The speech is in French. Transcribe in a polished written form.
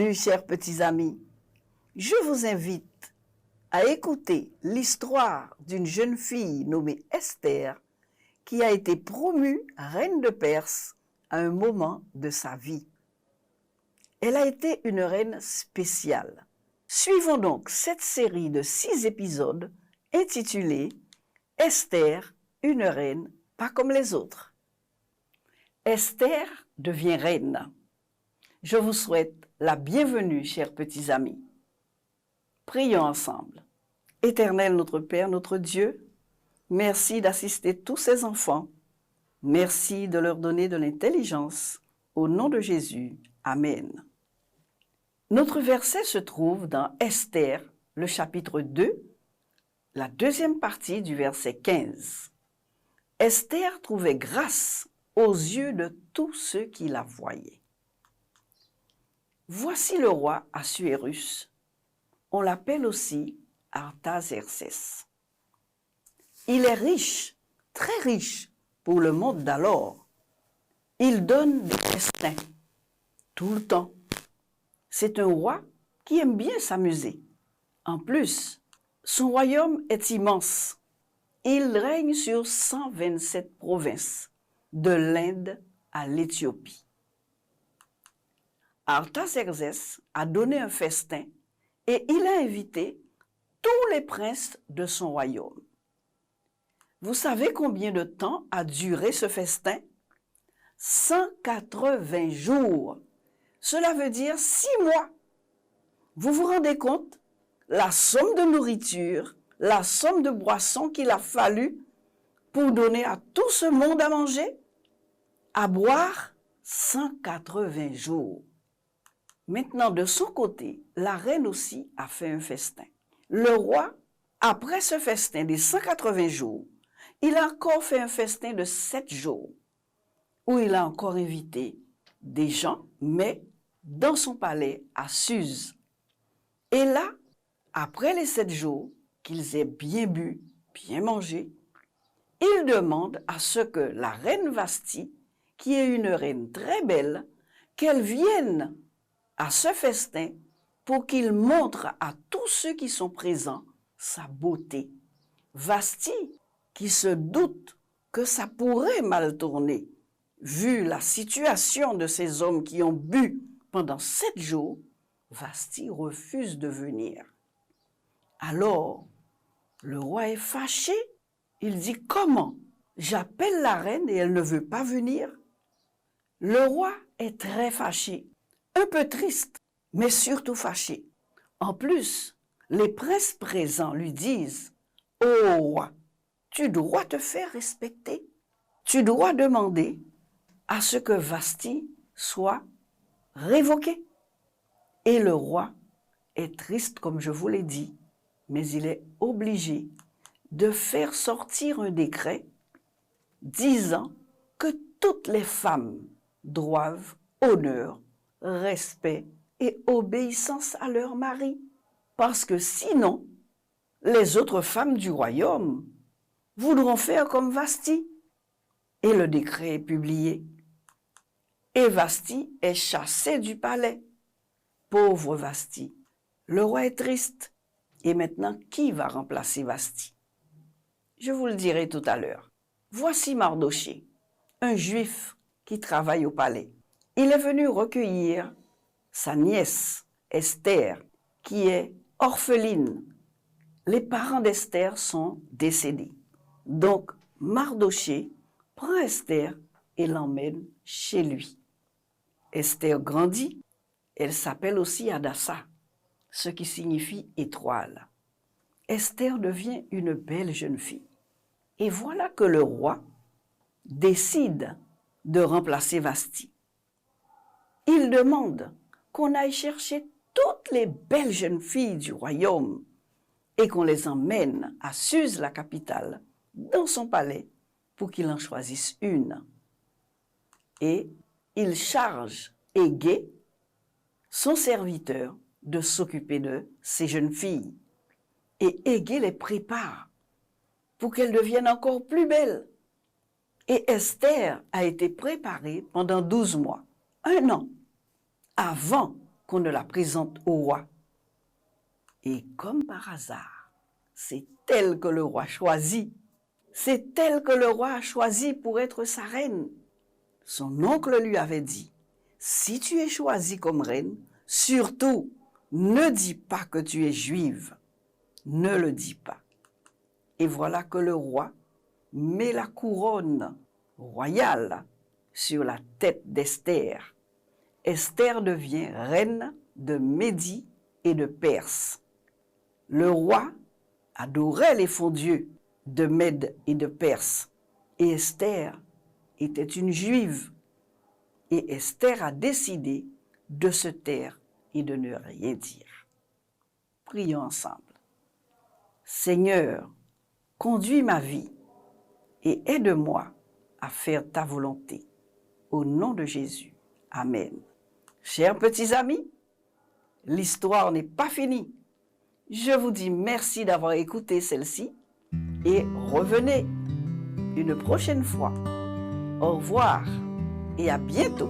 Salut chers petits amis, je vous invite à écouter l'histoire d'une jeune fille nommée Esther qui a été promue reine de Perse à un moment de sa vie. Elle a été une reine spéciale. Suivons donc cette série de 6 épisodes intitulée « Esther, une reine pas comme les autres ». Esther devient reine. Je vous souhaite la bienvenue, chers petits amis. Prions ensemble. Éternel notre Père, notre Dieu, merci d'assister tous ces enfants. Merci de leur donner de l'intelligence. Au nom de Jésus, Amen. Notre verset se trouve dans Esther, le chapitre 2, la deuxième partie du verset 15. Esther trouvait grâce aux yeux de tous ceux qui la voyaient. Voici le roi Assuérus. On l'appelle aussi Artaxerxès. Il est riche, très riche pour le monde d'alors. Il donne des festins tout le temps. C'est un roi qui aime bien s'amuser. En plus, son royaume est immense. Il règne sur 127 provinces, de l'Inde à l'Éthiopie. Artaxerxès a donné un festin et il a invité tous les princes de son royaume. Vous savez combien de temps a duré ce festin? 180 jours. Cela veut dire 6 mois. Vous vous rendez compte? La somme de nourriture, la somme de boissons qu'il a fallu pour donner à tout ce monde à manger, à boire, 180 jours. Maintenant, de son côté, la reine aussi a fait un festin. Le roi, après ce festin des 180 jours, il a encore fait un festin de 7 jours, où il a encore invité des gens, mais dans son palais à Suse. Et là, après les 7 jours, qu'ils aient bien bu, bien mangé, il demande à ce que la reine Vasthi, qui est une reine très belle, qu'elle vienne à ce festin pour qu'il montre à tous ceux qui sont présents sa beauté. Vasthi, qui se doute que ça pourrait mal tourner, vu la situation de ces hommes qui ont bu pendant 7 jours, Vasthi refuse de venir. Alors, le roi est fâché. Il dit, comment? J'appelle la reine et elle ne veut pas venir? Le roi est très fâché, un peu triste, mais surtout fâché. En plus, les princes présents lui disent, « Ô roi, tu dois te faire respecter. Tu dois demander à ce que Vasthi soit révoqué. » Et le roi est triste, comme je vous l'ai dit, mais il est obligé de faire sortir un décret disant que toutes les femmes doivent honneur, respect et obéissance à leur mari. Parce que sinon, les autres femmes du royaume voudront faire comme Vasthi. Et le décret est publié. Et Vasthi est chassé du palais. Pauvre Vasthi. Le roi est triste. Et maintenant, qui va remplacer Vasthi? Je vous le dirai tout à l'heure. Voici Mardochée, un juif qui travaille au palais. Il est venu recueillir sa nièce, Esther, qui est orpheline. Les parents d'Esther sont décédés. Donc, Mardochée prend Esther et l'emmène chez lui. Esther grandit. Elle s'appelle aussi Hadassa, ce qui signifie étoile. Esther devient une belle jeune fille. Et voilà que le roi décide de remplacer Vasthi. Il demande qu'on aille chercher toutes les belles jeunes filles du royaume et qu'on les emmène à Suse, la capitale, dans son palais, pour qu'il en choisisse une. Et il charge Égée, son serviteur, de s'occuper de ces jeunes filles. Et Égée les prépare pour qu'elles deviennent encore plus belles. Et Esther a été préparée pendant 12 mois, 1 an, avant qu'on ne la présente au roi. Et comme par hasard, c'est elle que le roi choisit. C'est elle que le roi a choisie pour être sa reine. Son oncle lui avait dit, si tu es choisie comme reine, surtout, ne dis pas que tu es juive. Ne le dis pas. Et voilà que le roi met la couronne royale sur la tête d'Esther. Esther devient reine de Médie et de Perse. Le roi adorait les faux dieux de Mède et de Perse. Et Esther était une juive. Et Esther a décidé de se taire et de ne rien dire. Prions ensemble. Seigneur, conduis ma vie et aide-moi à faire ta volonté. Au nom de Jésus. Amen. Chers petits amis, l'histoire n'est pas finie. Je vous dis merci d'avoir écouté celle-ci et revenez une prochaine fois. Au revoir et à bientôt.